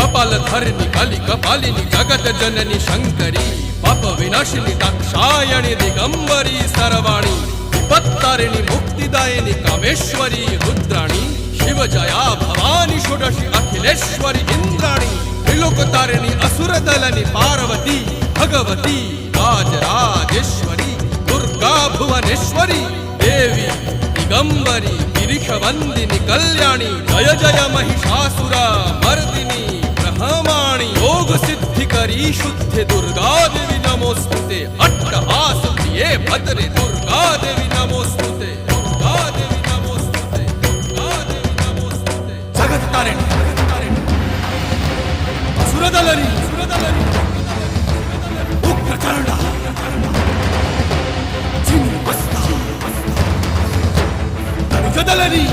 कपालधरिणि कलि कपालिनि जगत जननी शंकरी पाप विनाशिनी दाक्षायणी दिगंबरी सर्वाणी विपत्तारिणी मुक्तिदायिनी कामेश्वरी रुद्राणी शिव जया भवानी षोडशी अखिलेश्वरी इंद्राणी त्रिलोकतारिणी असुरदलनी पार्वती भगवती राजराजेश्वरी दुर्गा भुवनेश्वरी देवी दिगंबरी गिरिशवंदिनी कल्याणी जय जय महिषासुर मर्दिनी ब्रह्माणी योग सिद्धिकरी शुद्ध दुर्गा देवी नमोस्तुते अट्टहास प्रिये भद्रे दुर्गा देवी नमोस्तुते दुर्गा देवी नमोस्तुते दुर्गा देवी नमोस्तुते जगत तारिणी असुरदलनी उग्रचंड चिन्मस्ता गदलनी